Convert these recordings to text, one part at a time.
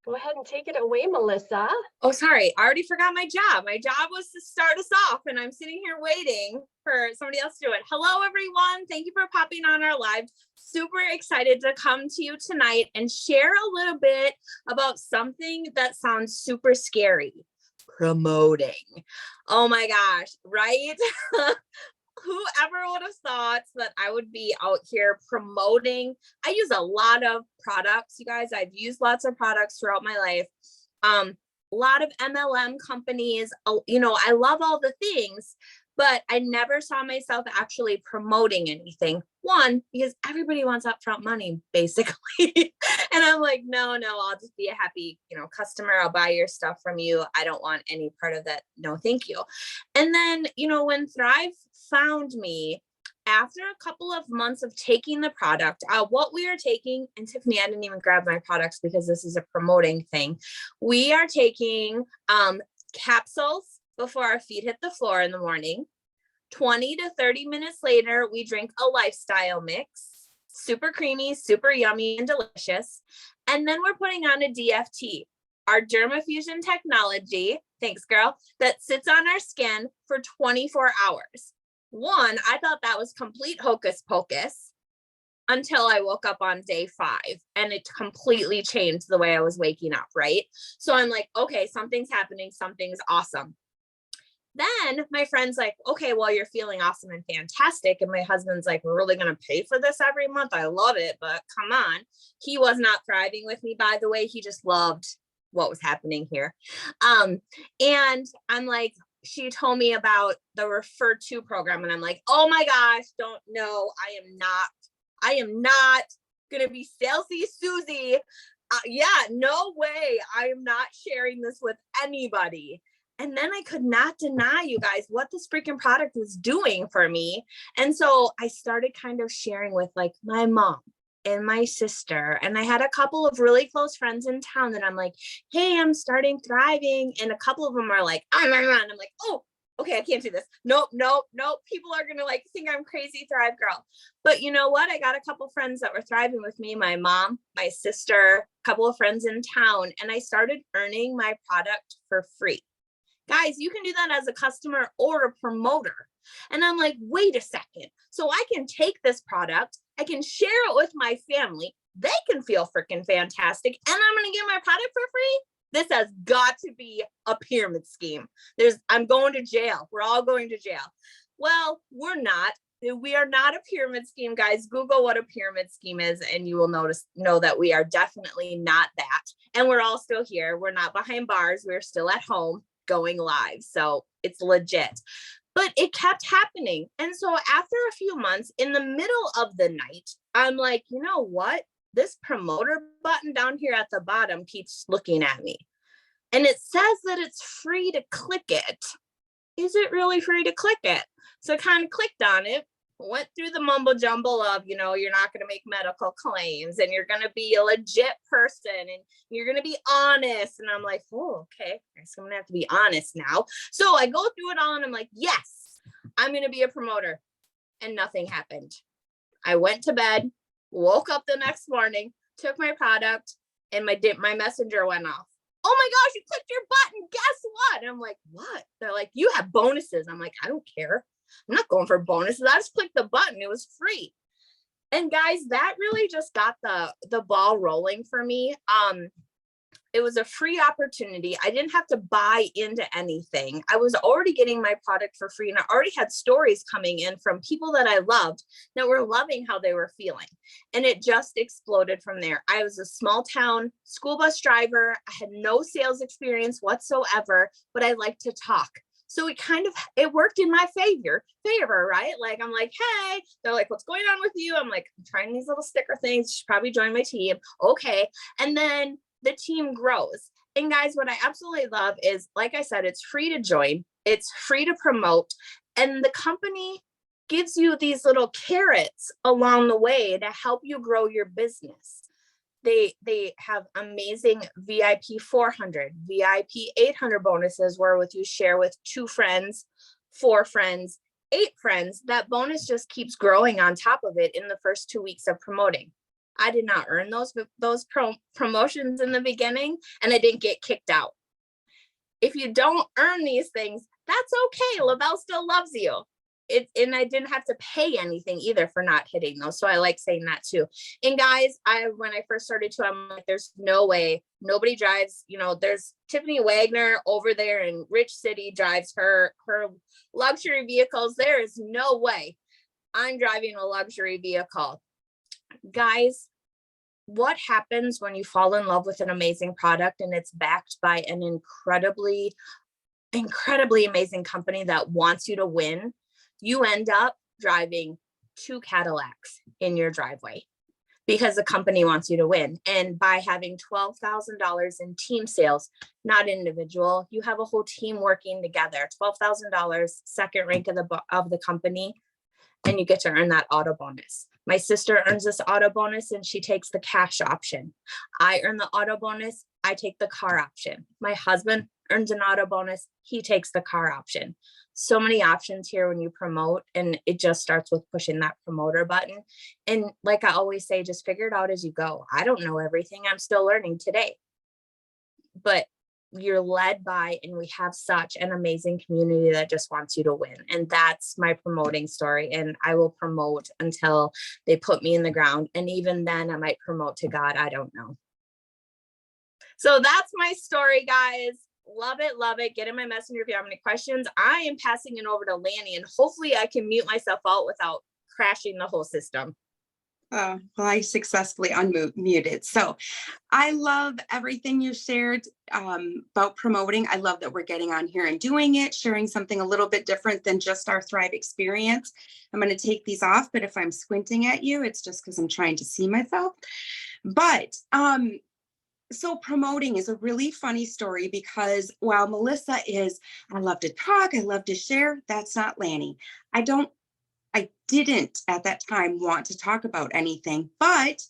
Go ahead and take it away, Melissa. Oh, sorry. I already forgot my job. My job was to start us off, and I'm sitting here waiting for somebody else to do it. Hello, everyone. Thank you for popping on our live. Super excited to come to you tonight and share a little bit about something that sounds super scary. Promoting. Oh my gosh, right? Whoever would have thought that I would be out here promoting? I use a lot of products, you guys. I've used lots of products throughout my life. A lot of MLM companies, I love all the things, but I never saw myself actually promoting anything. One, because everybody wants upfront money, basically. And I'm like, no, I'll just be a happy, customer. I'll buy your stuff from you. I don't want any part of that. No, thank you. And then, when Thrive found me, after a couple of months of taking the product, what we are taking, and Tiffany, I didn't even grab my products because this is a promoting thing. We are taking capsules before our feet hit the floor in the morning. 20 to 30 minutes later, we drink a lifestyle mix, super creamy, super yummy and delicious. And then we're putting on a DFT, our dermafusion technology, thanks girl, that sits on our skin for 24 hours. One, I thought that was complete hocus pocus until I woke up on day 5, and it completely changed the way I was waking up, right? So I'm like, okay, something's happening, something's awesome. Then my friend's like, okay, well, you're feeling awesome and fantastic. And my husband's like, we're really going to pay for this every month. I love it, but come on. He was not thriving with me, by the way. He just loved what was happening here. And I'm like, she told me about the Refer To program, and I'm like, oh my gosh, don't know. I am not going to be salesy Susie. Yeah, no way. I am not sharing this with anybody. And then I could not deny, you guys, what this freaking product was doing for me. And so I started kind of sharing with like my mom and my sister. And I had a couple of really close friends in town that I'm like, hey, I'm starting Thriving. And a couple of them are like, I'm like, oh, okay, I can't do this. Nope. People are going to like think I'm crazy Thrive girl. But you know what? I got a couple friends that were thriving with me, my mom, my sister, a couple of friends in town. And I started earning my product for free. Guys, you can do that as a customer or a promoter. And I'm like, wait a second. So I can take this product, I can share it with my family. They can feel freaking fantastic. And I'm going to get my product for free. This has got to be a pyramid scheme. I'm going to jail. We're all going to jail. Well, we're not. We are not a pyramid scheme, guys. Google what a pyramid scheme is, and you will know that we are definitely not that. And we're all still here. We're not behind bars. We're still at home going live. So it's legit. But it kept happening. And so after a few months, in the middle of the night, I'm like, you know what? This promoter button down here at the bottom keeps looking at me. And it says that it's free to click it. Is it really free to click it? So I kind of clicked on it, went through the mumbo jumble of, you're not going to make medical claims, and you're going to be a legit person, and you're going to be honest. And I'm like, oh, okay, so I'm going to have to be honest now. So I go through it all, and I'm like, yes, I'm going to be a promoter. And nothing happened. I went to bed, woke up the next morning, took my product, and my messenger went off. Oh my gosh, you clicked your button. Guess what? And I'm like, what? They're like, you have bonuses. I'm like, I don't care. I'm not going for bonuses. I just clicked the button. It was free. And guys, that really just got the ball rolling for me. It was a free opportunity. I didn't have to buy into anything. I was already getting my product for free, and I already had stories coming in from people that I loved that were loving how they were feeling. And it just exploded from there. I was a small town school bus driver. I had no sales experience whatsoever, but I like to talk. So it worked in my favor, right? Like, I'm like, hey, they're like, what's going on with you? I'm like, I'm trying these little sticker things. You should probably join my team. Okay. And then the team grows. And guys, what I absolutely love is, like I said, it's free to join. It's free to promote. And the company gives you these little carrots along the way to help you grow your business. They have amazing VIP 400, VIP 800 bonuses where you share with 2 friends, 4 friends, 8 friends. That bonus just keeps growing on top of it in the first 2 weeks of promoting. I did not earn those promotions in the beginning, and I didn't get kicked out. If you don't earn these things, that's okay. Le-Vel still loves you. And I didn't have to pay anything either for not hitting those. So I like saying that too. And guys, when I first started to, I'm like, there's no way nobody drives, there's Tiffany Wagner over there in Rich City drives her luxury vehicles. There is no way I'm driving a luxury vehicle. Guys, what happens when you fall in love with an amazing product and it's backed by an incredibly amazing company that wants you to win? You end up driving 2 Cadillacs in your driveway because the company wants you to win. And by having $12,000 in team sales, not individual, you have a whole team working together. $12,000, second rank of the company, and you get to earn that auto bonus. My sister earns this auto bonus and she takes the cash option. I earn the auto bonus, I take the car option. My husband earns an auto bonus, he takes the car option. So many options here when you promote, and it just starts with pushing that promoter button. And like I always say, just figure it out as you go. I don't know everything, I'm still learning today. But you're led by, and we have such an amazing community that just wants you to win. And that's my promoting story. And I will promote until they put me in the ground. And even then I might promote to God. I don't know. So that's my story, guys. Love it. Love it. Get in my messenger if you have any questions. I am passing it over to Lanny, and hopefully I can mute myself out without crashing the whole system. Well, I successfully unmuted. So I love everything you shared about promoting. I love that we're getting on here and doing it, sharing something a little bit different than just our Thrive experience. I'm going to take these off, but if I'm squinting at you, it's just because I'm trying to see myself. But so promoting is a really funny story because while Melissa is, I love to talk, I love to share, that's not Lanny. I didn't at that time want to talk about anything, but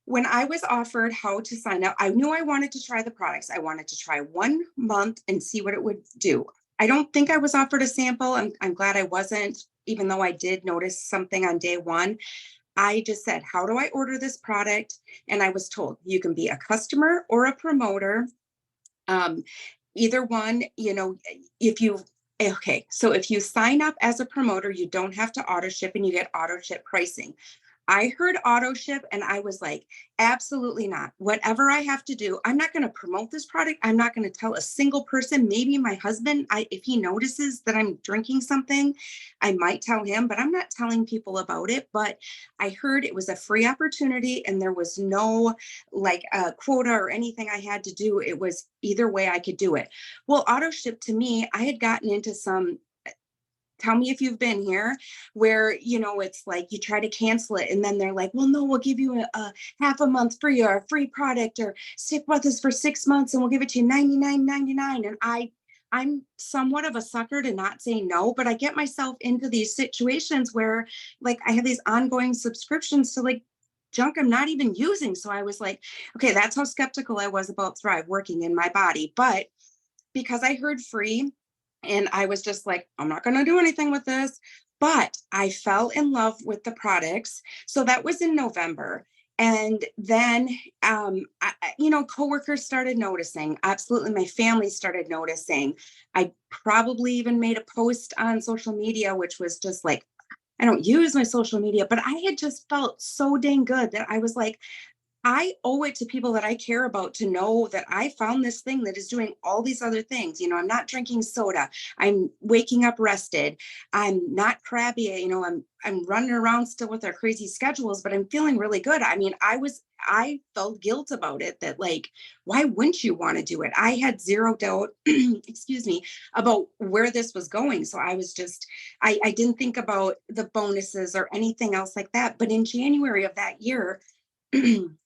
when I was offered how to sign up, I knew I wanted to try the products. I wanted to try 1 month and see what it would do. I don't think I was offered a sample. I'm glad I wasn't, even though I did notice something on day 1. I just said, how do I order this product? And I was told you can be a customer or a promoter. Either one, so if you sign up as a promoter, you don't have to auto ship and you get auto ship pricing. I heard auto ship and I was like, absolutely not. Whatever I have to do, I'm not going to promote this product. I'm not going to tell a single person, maybe my husband, if he notices that I'm drinking something, I might tell him, but I'm not telling people about it. But I heard it was a free opportunity and there was no quota or anything I had to do. It was either way I could do it. Well, auto ship to me, I had gotten into some, tell me if you've been here, where, it's like you try to cancel it and then they're like, well, no, we'll give you a half a month free or a free product, or stick with us for 6 months and we'll give it to you $99.99. And I'm somewhat of a sucker to not say no, but I get myself into these situations where I have these ongoing subscriptions to junk I'm not even using. So I was like, okay, that's how skeptical I was about Thrive working in my body. But because I heard free, and I was just like, I'm not going to do anything with this, but I fell in love with the products. So that was in November. And then, coworkers started noticing. Absolutely. My family started noticing. I probably even made a post on social media, which was just like, I don't use my social media, but I had just felt so dang good that I was like, I owe it to people that I care about to know that I found this thing that is doing all these other things. I'm not drinking soda. I'm waking up rested. I'm not crabby. I'm running around still with our crazy schedules, but I'm feeling really good. I mean, I felt guilt about it, that why wouldn't you want to do it? I had zero doubt, excuse me, about where this was going. So I was just, I didn't think about the bonuses or anything else like that. But in January of that year,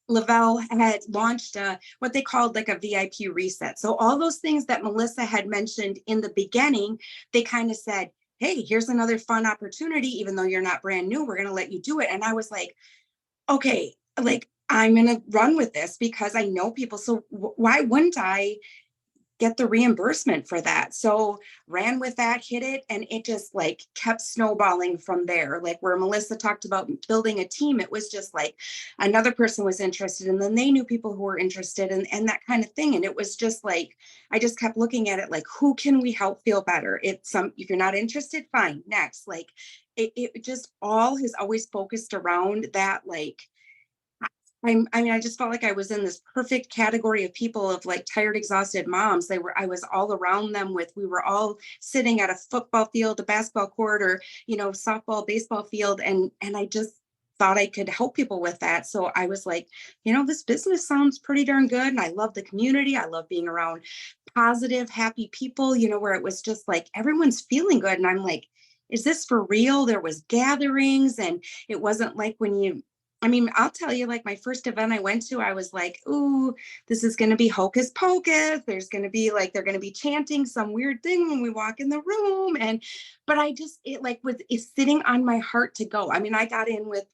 Le-Vel had launched what they called a VIP reset. So all those things that Melissa had mentioned in the beginning, they kind of said, hey, here's another fun opportunity. Even though you're not brand new, we're going to let you do it. And I was like, okay, I'm going to run with this because I know people. So why wouldn't I get the reimbursement for that. So ran with that, hit it, and it just like kept snowballing from there. Like where Melissa talked about building a team, it was just like another person was interested, and then they knew people who were interested, and that kind of thing. And it was just like, I just kept looking at it like, who can we help feel better? It's some, if you're not interested, fine, next. Like it just all has always focused around that, like, I mean, I just felt like I was in this perfect category of people of like tired, exhausted moms. I was all around them with, we were all sitting at a football field, a basketball court, or, softball, baseball field. And I just thought I could help people with that. So I was like, this business sounds pretty darn good. And I love the community. I love being around positive, happy people, where it was just like, everyone's feeling good. And I'm like, is this for real? There was gatherings, and it wasn't like I'll tell you, like my first event I went to, I was like, ooh, this is going to be hocus pocus. There's going to be like, they're going to be chanting some weird thing when we walk in the room. But it like is sitting on my heart to go. I mean, I got in with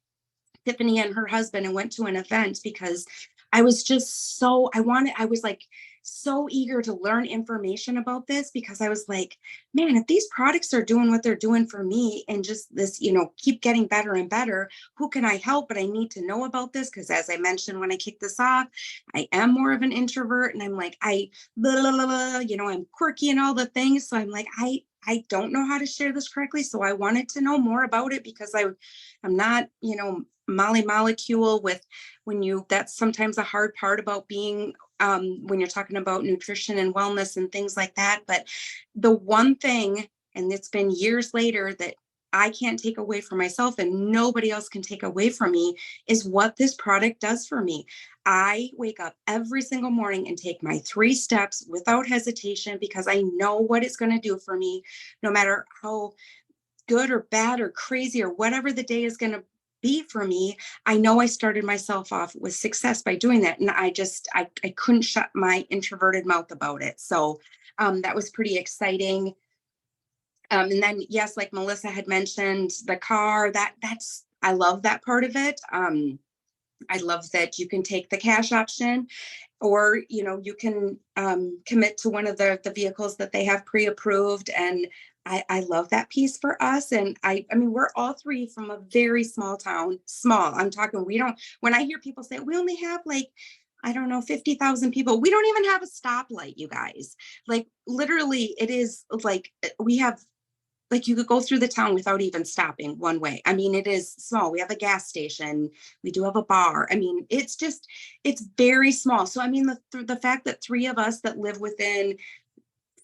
Tiffany and her husband and went to an event because I was just I was like so eager to learn information about this, because I was like, man, if these products are doing what they're doing for me and just this, keep getting better and better, who can I help? But I need to know about this, because as I mentioned, when I kicked this off, I am more of an introvert, and I'm like, blah, blah, blah, blah, I'm quirky and all the things. So I'm like, I don't know how to share this correctly. So I wanted to know more about it, because I'm not, Molly molecule with that's sometimes a hard part about being when you're talking about nutrition and wellness and things like that. But the one thing, and it's been years later, that I can't take away from myself and nobody else can take away from me, is what this product does for me. I wake up every single morning and take my 3 steps without hesitation, because I know what it's going to do for me, no matter how good or bad or crazy or whatever the day is going to be for me. I know I started myself off with success by doing that. And I couldn't shut my introverted mouth about it. So that was pretty exciting. And then, yes, like Melissa had mentioned, the car, I love that part of it. I love that you can take the cash option, or you can commit to one of the vehicles that they have pre-approved. And I love that piece for us. And I mean, we're all 3 from a very small town. Small, I'm talking, when I hear people say we only have like, I don't know, 50,000 people, we don't even have a stoplight, you guys. Like literally, it is like we have, like, you could go through the town without even stopping one way. I mean, it is small. We have a gas station. We do have a bar. I mean, it's very small. So, I mean, the fact that 3 of us that live within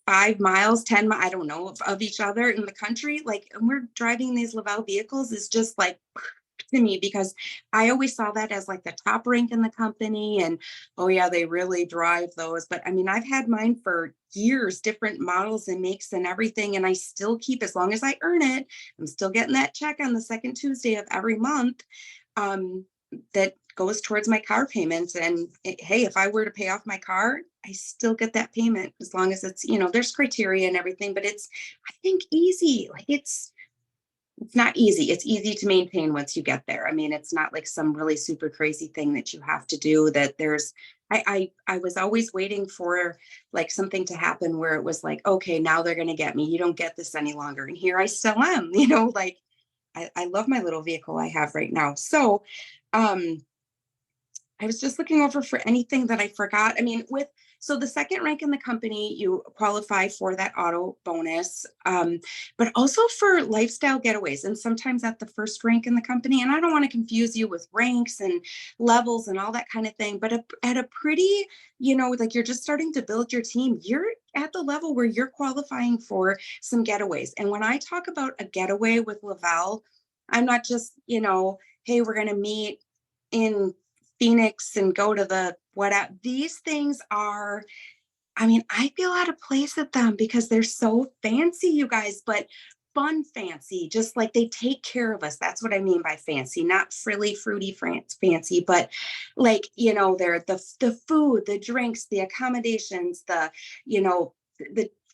5 miles, 10 miles, I don't know, of each other in the country, like, and we're driving these Le-Vel vehicles, is just like, to me, because I always saw that as like the top rank in the company, and oh yeah, they really drive those. But I mean, I've had mine for years, different models and makes and everything, and I still keep, as long as I earn it, I'm still getting that check on the second Tuesday of every month that goes towards my car payments. And hey, if I were to pay off my car, I still get that payment, as long as it's, there's criteria and everything, but it's, I think, easy. Like it's not easy. It's easy to maintain once you get there. I mean, it's not like some really super crazy thing that you have to do, that there's, I was always waiting for like something to happen where it was like, okay, now they're going to get me. You don't get this any longer. And here I still am, like I love my little vehicle I have right now. So, I was just looking over for anything that I forgot. I mean, so the second rank in the company, you qualify for that auto bonus, but also for lifestyle getaways, and sometimes at the first rank in the company. And I don't want to confuse you with ranks and levels and all that kind of thing, but at a pretty, like you're just starting to build your team, you're at the level where you're qualifying for some getaways. And when I talk about a getaway with Le-Vel, I'm not just, hey, we're going to meet in Phoenix and go to the whatever. These things are, I mean, I feel out of place at them because they're so fancy, you guys, but fun fancy, just like they take care of us. That's what I mean by fancy, not frilly, fruity fancy, but like, they're the food, the drinks, the accommodations, the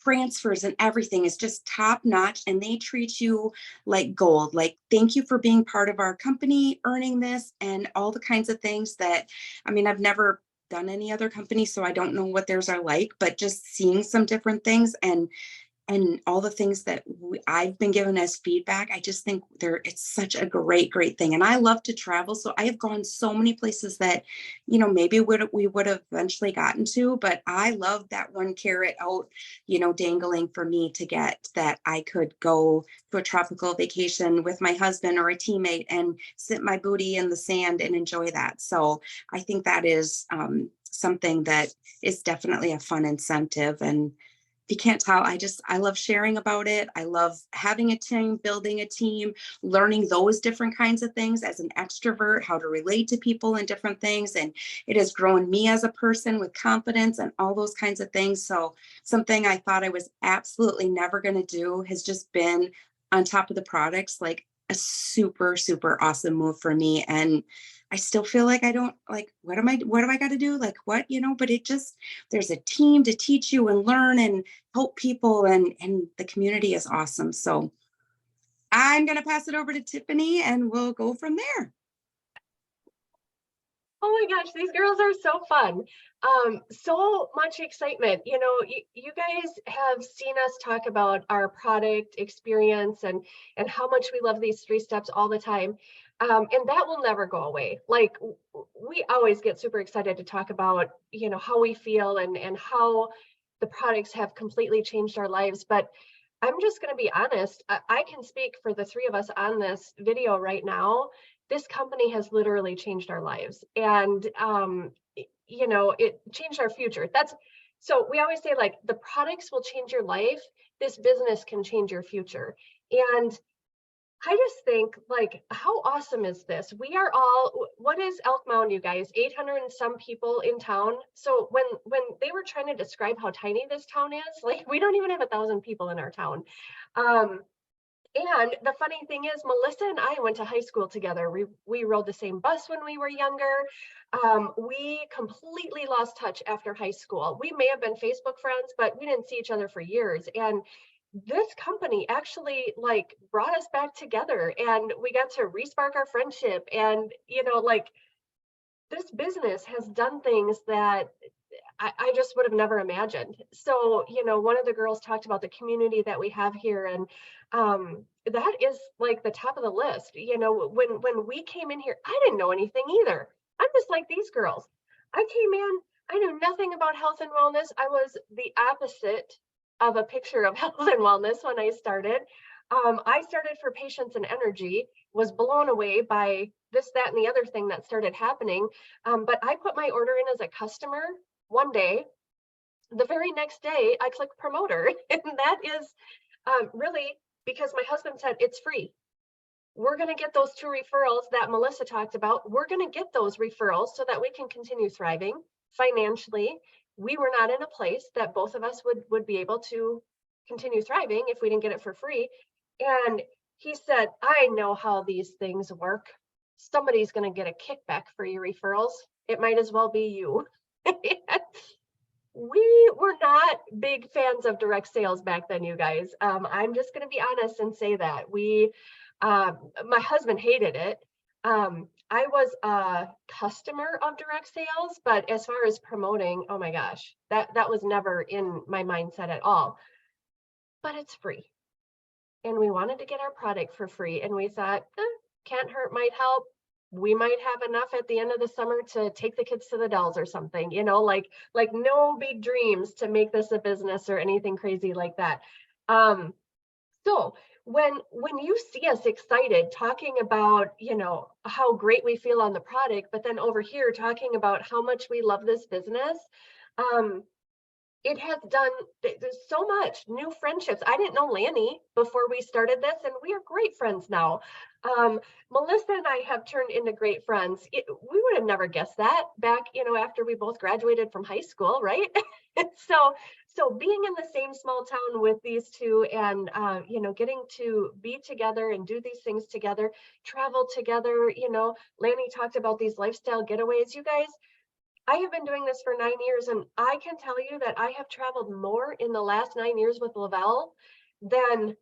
transfers and everything is just top notch, and they treat you like gold. Like, thank you for being part of our company, earning this, and all the kinds of things that, I mean, I've never done any other companies, so I don't know what theirs are like, but just seeing some different things and all the things that I've been given as feedback, I just think it's such a great thing. And I love to travel. So I have gone so many places that, maybe we would have eventually gotten to, but I love that one carrot out, dangling for me to get that I could go to a tropical vacation with my husband or a teammate and sit my booty in the sand and enjoy that. So I think that is something that is definitely a fun incentive. And if you can't tell, I love sharing about it. I love having a team, building a team, learning those different kinds of things as an extrovert, how to relate to people and different things. And it has grown me as a person with confidence and all those kinds of things. So something I thought I was absolutely never going to do has just been on top of the products, like a super awesome move for me. And I still feel like I don't like, what do I got to do? Like what, but it just, there's a team to teach you and learn and help people, and the community is awesome. So I'm going to pass it over to Tiffany and we'll go from there. Oh my gosh, these girls are so fun. So much excitement. You guys have seen us talk about our product experience and how much we love these 3 steps all the time. And that will never go away. Like we always get super excited to talk about, how we feel and how the products have completely changed our lives. But I'm just going to be honest. I can speak for the 3 of us on this video right now. This company has literally changed our lives, and it changed our future. So we always say, like, the products will change your life. This business can change your future. And I just think, like, how awesome is this? We are all, what is Elk Mound, you guys? 800 and some people in town. So when they were trying to describe how tiny this town is, like, we don't even have 1,000 people in our town. And the funny thing is, Melissa and I went to high school together. We rode the same bus when we were younger. We completely lost touch after high school. We may have been Facebook friends, but we didn't see each other for years. And this company actually like brought us back together, and we got to respark our friendship. And this business has done things that I just would have never imagined. So, one of the girls talked about the community that we have here, and that is like the top of the list. When we came in here, I didn't know anything either. I'm just like these girls. I came in, I knew nothing about health and wellness. I was the opposite of a picture of health and wellness when I started. I started for patience and energy, was blown away by this, that, and the other thing that started happening. But I put my order in as a customer one day. The very next day, I click promoter. And that is really because my husband said it's free. We're going to get those 2 referrals that Melissa talked about. We're going to get those referrals so that we can continue thriving financially. We were not in a place that both of us would be able to continue thriving if we didn't get it for free. And he said, I know how these things work. Somebody's going to get a kickback for your referrals. It might as well be you. We were not big fans of direct sales back then, you guys. I'm just going to be honest and say that my husband hated it. I was a customer of direct sales, but as far as promoting, oh my gosh, that was never in my mindset at all. But it's free. And we wanted to get our product for free. And we thought, can't hurt, might help. We might have enough at the end of the summer to take the kids to the Dells or something, like no big dreams to make this a business or anything crazy like that. So when you see us excited talking about, how great we feel on the product, but then over here talking about how much we love this business, it has done, there's so much new friendships. I didn't know Lanny before we started this, and we are great friends now. Melissa and I have turned into great friends. We would have never guessed that back, after we both graduated from high school, right? So being in the same small town with these 2 and, getting to be together and do these things together, travel together, Lanny talked about these lifestyle getaways. You guys, I have been doing this for 9 years, and I can tell you that I have traveled more in the last 9 years with Le-Vel than,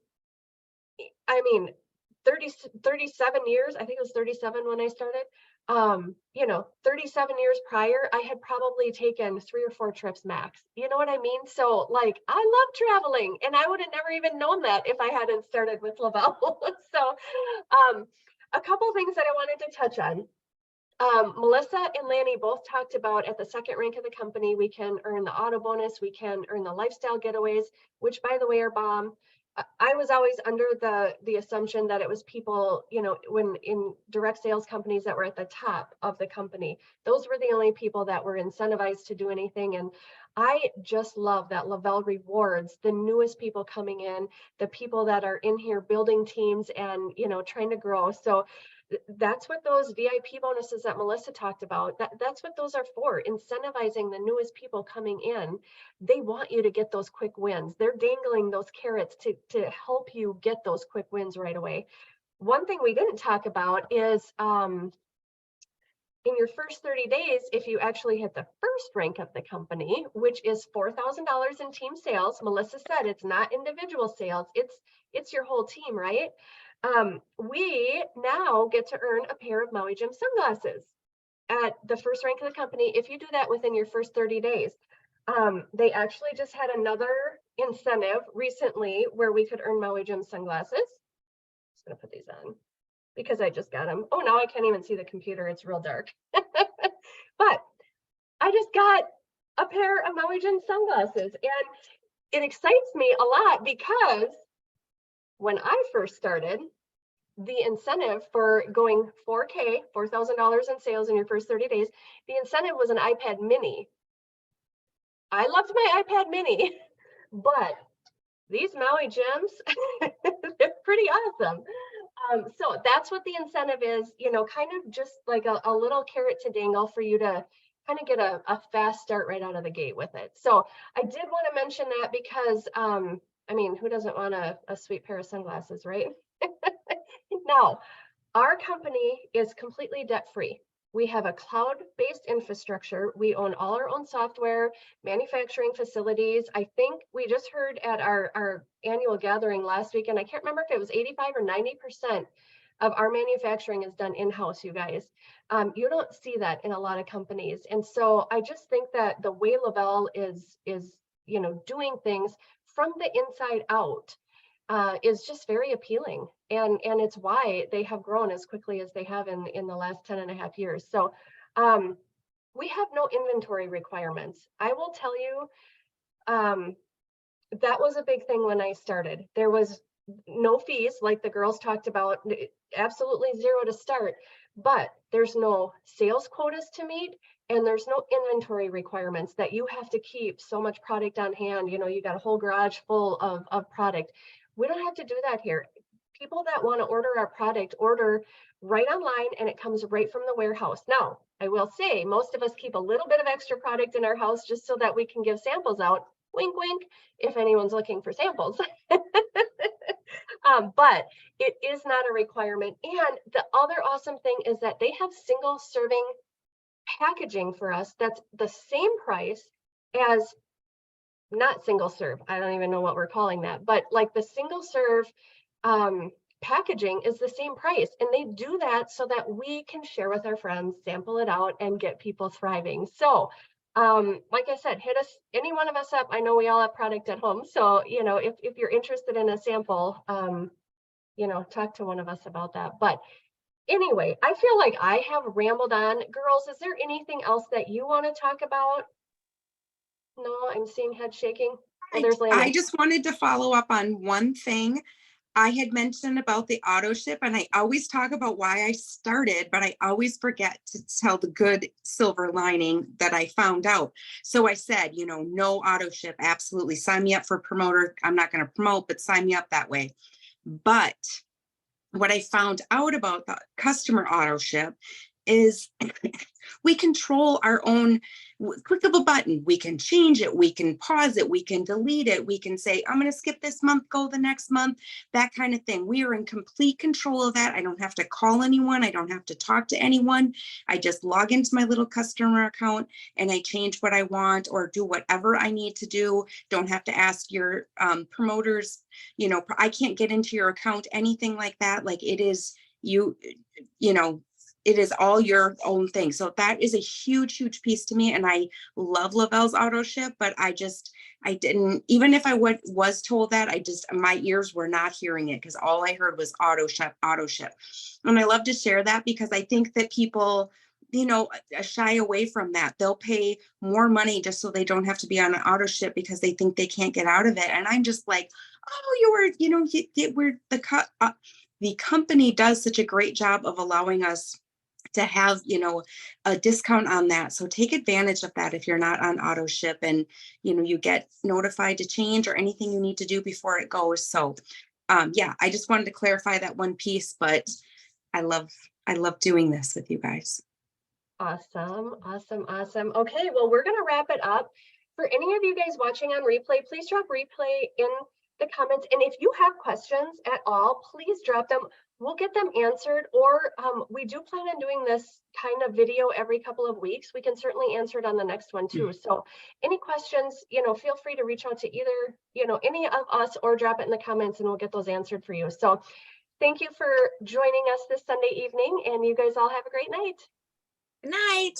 37 years. I think it was 37 when I started. You know, 37 years prior, I had probably taken 3 or 4 trips max. You know what I mean? So like, I love traveling, and I would have never even known that if I hadn't started with Le-Vel. So, a couple things that I wanted to touch on. Melissa and Lanny both talked about at the second rank of the company, we can earn the auto bonus, we can earn the lifestyle getaways, which by the way are bomb. I was always under the assumption that it was people, you know, when in direct sales companies that were at the top of the company, those were the only people that were incentivized to do anything. And I just love that Le-Vel rewards the newest people coming in, the people that are in here building teams and, you know, trying to grow. So that's what those VIP bonuses that Melissa talked about, that's what those are for, incentivizing the newest people coming in. They want you to get those quick wins. They're dangling those carrots to help you get those quick wins right away. One thing we didn't talk about is in your first 30 days, if you actually hit the first rank of the company, which is $4,000 in team sales, Melissa said it's not individual sales, it's your whole team, right? We now get to earn a pair of Maui Jim sunglasses at the first rank of the company if you do that within your first 30 days. They actually just had another incentive recently where we could earn Maui Jim sunglasses. Just gonna put these on because I just got them. Oh, now I can't even see the computer. It's real dark. But I just got a pair of Maui Jim sunglasses, and it excites me a lot because when I first started, the incentive for going 4K, $4,000 in sales in your first 30 days, the incentive was an iPad mini. I loved my iPad mini, but these Maui Jims, they're pretty awesome. So that's what the incentive is, you know, kind of just like a little carrot to dangle for you to kind of get a fast start right out of the gate with it. So I did want to mention that because, I mean, who doesn't want a sweet pair of sunglasses, right? Now, our company is completely debt-free. We have a cloud-based infrastructure. We own all our own software, manufacturing facilities. I think we just heard at our annual gathering last week, and I can't remember if it was 85 or 90% of our manufacturing is done in-house, you guys. You don't see that in a lot of companies. And so I just think that the way Le-Vel is, you know, doing things from the inside out is just very appealing. And it's why they have grown as quickly as they have in the last 10 and a half years. So we have no inventory requirements. I will tell you, that was a big thing when I started. There was no fees like the girls talked about, absolutely zero to start, but there's no sales quotas to meet. And there's no inventory requirements that you have to keep so much product on hand. You know, you got a whole garage full of product. We don't have to do that here. People that want to order our product order right online and it comes right from the warehouse. Now, I will say most of us keep a little bit of extra product in our house just so that we can give samples out. Wink, wink, if anyone's looking for samples. But it is not a requirement. And the other awesome thing is that they have single serving packaging for us that's the same price as not single serve. I don't even know what we're calling that, but like the single serve packaging is the same price. And they do that so that we can share with our friends, sample it out, and get people thriving. So like I said, hit us, any one of us up. I know we all have product at home. So, you know, if you're interested in a sample, you know, talk to one of us about that. But anyway, I feel like I have rambled on. Girls, is there anything else that you want to talk about? No, I'm seeing head shaking. Oh, there's Landon. I just wanted to follow up on one thing. I had mentioned about the auto ship, and I always talk about why I started, but I always forget to tell the good silver lining that I found out. So I said, you know, no auto ship, absolutely. Sign me up for promoter. I'm not going to promote, but sign me up that way. But what I found out about the customer auto ship is we control our own click of a button. We can change it. We can pause it. We can delete it. We can say, I'm going to skip this month, go the next month, that kind of thing. We are in complete control of that. I don't have to call anyone. I don't have to talk to anyone. I just log into my little customer account and I change what I want or do whatever I need to do. Don't have to ask your promoters, you know, I can't get into your account, anything like that. Like it is, you know, it is all your own thing. So that is a huge, huge piece to me. And I love Le-Vel's auto ship, but I didn't, even if I was told that, my ears were not hearing it because all I heard was auto ship, auto ship. And I love to share that because I think that people, shy away from that. They'll pay more money just so they don't have to be on an auto ship because they think they can't get out of it. And I'm just like, oh, the company does such a great job of allowing us to have, a discount on that. So take advantage of that if you're not on auto ship and, you get notified to change or anything you need to do before it goes. So yeah, I just wanted to clarify that one piece, but I love doing this with you guys. Awesome, awesome, awesome. Okay, well, we're gonna wrap it up. For any of you guys watching on replay, please drop replay in the comments. And if you have questions at all, please drop them. We'll get them answered, or we do plan on doing this kind of video every couple of weeks. We can certainly answer it on the next one too. So any questions, feel free to reach out to either, any of us or drop it in the comments and we'll get those answered for you. So thank you for joining us this Sunday evening, and you guys all have a great night. Good night.